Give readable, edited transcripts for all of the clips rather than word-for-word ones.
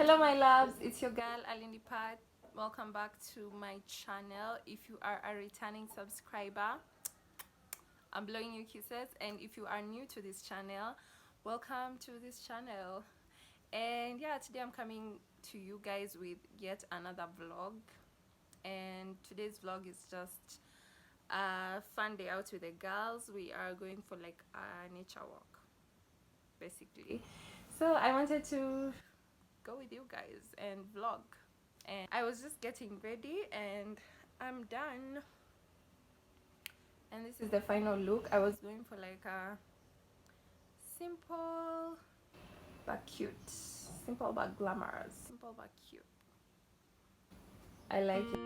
Hello my loves, it's your girl Alindi Pat. Welcome back to my channel. If you are a returning subscriber, I'm blowing you kisses, and if you are new to this channel, welcome to this channel. And yeah, today I'm coming to you guys with yet another vlog, and today's vlog is just a fun day out with the girls. We are going for like a nature walk basically, so I wanted to go with you guys and vlog. And I was just getting ready and I'm done, and this is the final look. I was going for like a simple but cute, simple but glamorous, simple but cute. I like it.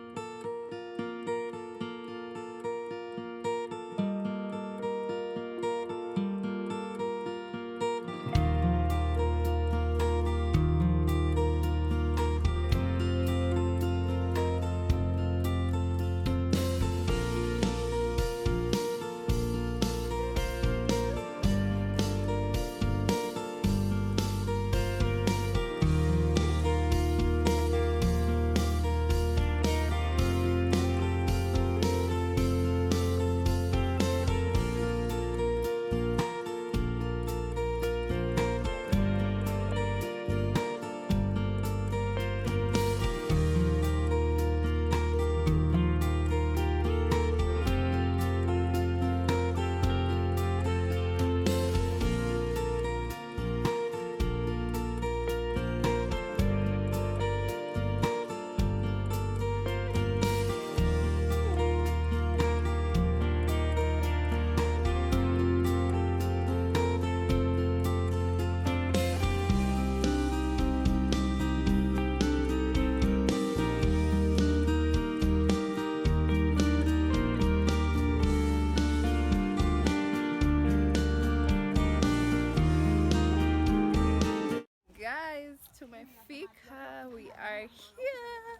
Guys, to my fika, we are here.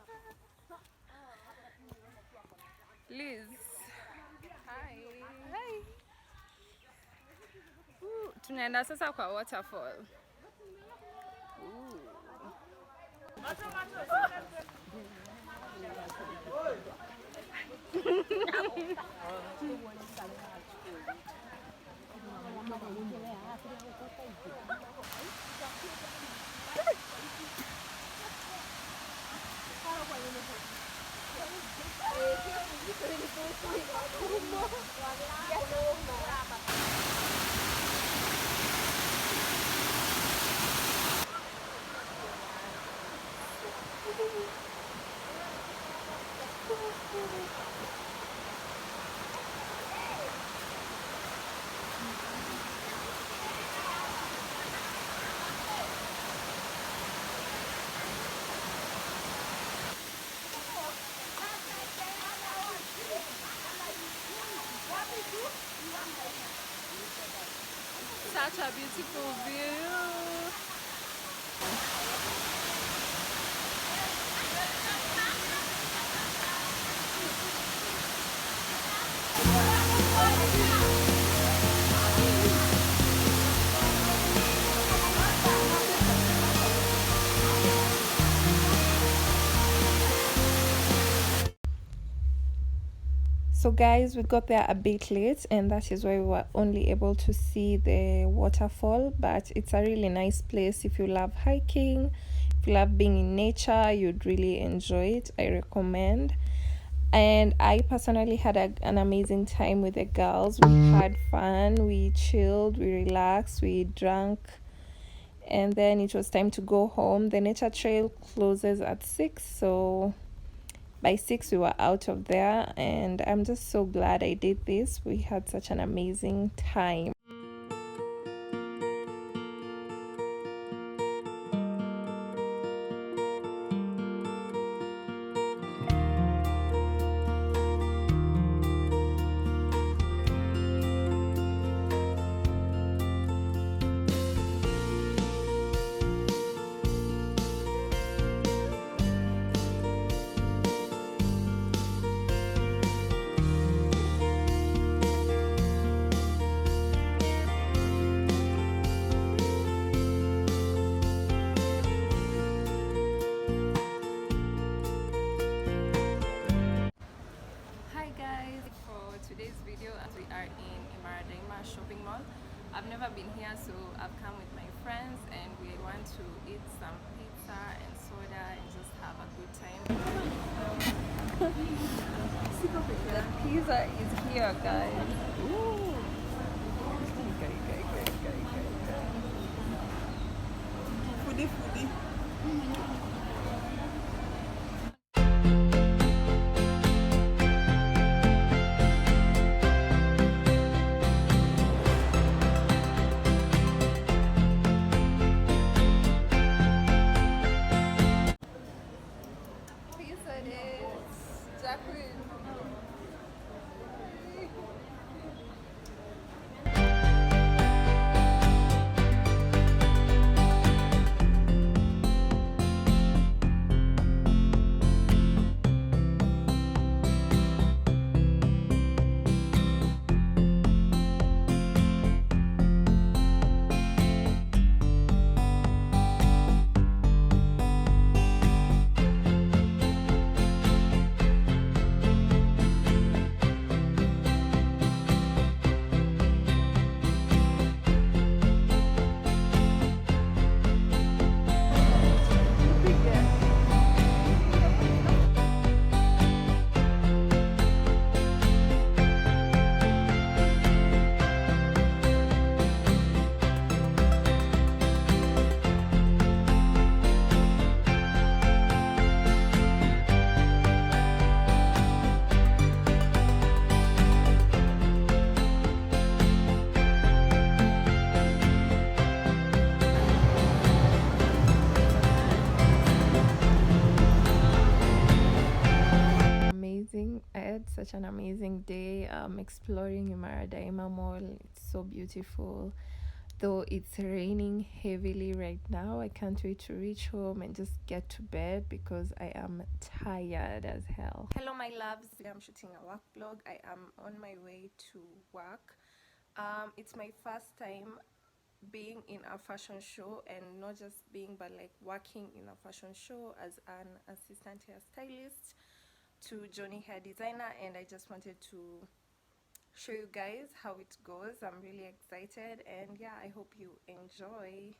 Liz, hi. Hi. Tunaenda sasa kwa waterfall. Such a beautiful view. So guys, we got there a bit late, and that is why we were only able to see the waterfall, but it's a really nice place. If you love hiking, if you love being in nature, you'd really enjoy it. I recommend. And I personally had an amazing time with the girls. We had fun, we chilled, we relaxed, we drank, and then it was time to go home. The nature trail closes at 6, so by 6 we were out of there, and I'm just so glad I did this. We had such an amazing time. The pizza is here, guys. Ooh. Foodie, foodie. Pizza it is. Jacqueline. Amazing. I had such an amazing day exploring Imara Daima Mall. It's so beautiful. Though it's raining heavily right now, I can't wait to reach home and just get to bed because I am tired as hell. Hello, my loves. I'm shooting a work vlog. I am on my way to work. It's my first time being in a fashion show, and not just being but like working in a fashion show as an assistant hairstylist to Johnny Hair Designer, and I just wanted to show you guys how it goes. I'm really excited, and yeah, I hope you enjoy.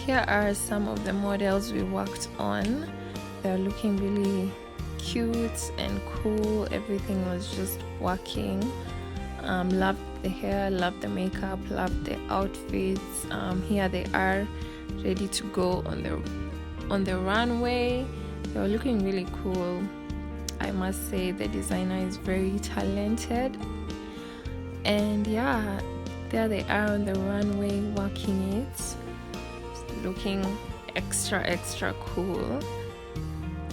Here are some of the models we worked on. They're looking really cute and cool. Everything was just working. Loved the hair, loved the makeup, loved the outfits. Here they are, ready to go on the runway. They were looking really cool. I must say the designer is very talented. And yeah, there they are on the runway working it, looking extra cool.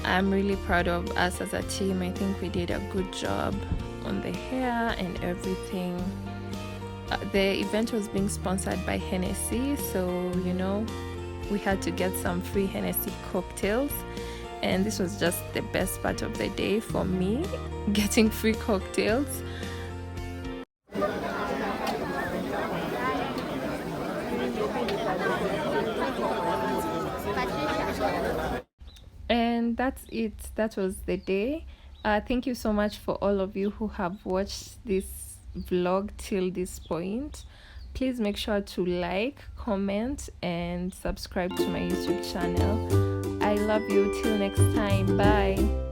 I'm really proud of us as a team. I think we did a good job on the hair and everything. The event was being sponsored by Hennessy, so you know, we had to get some free Hennessy cocktails, and this was just the best part of the day for me, getting free cocktails. And that's it. That was the day. Thank you so much for all of you who have watched this vlog till this point. Please make sure to like, comment, and subscribe to my YouTube channel. I love you. Till next time. Bye.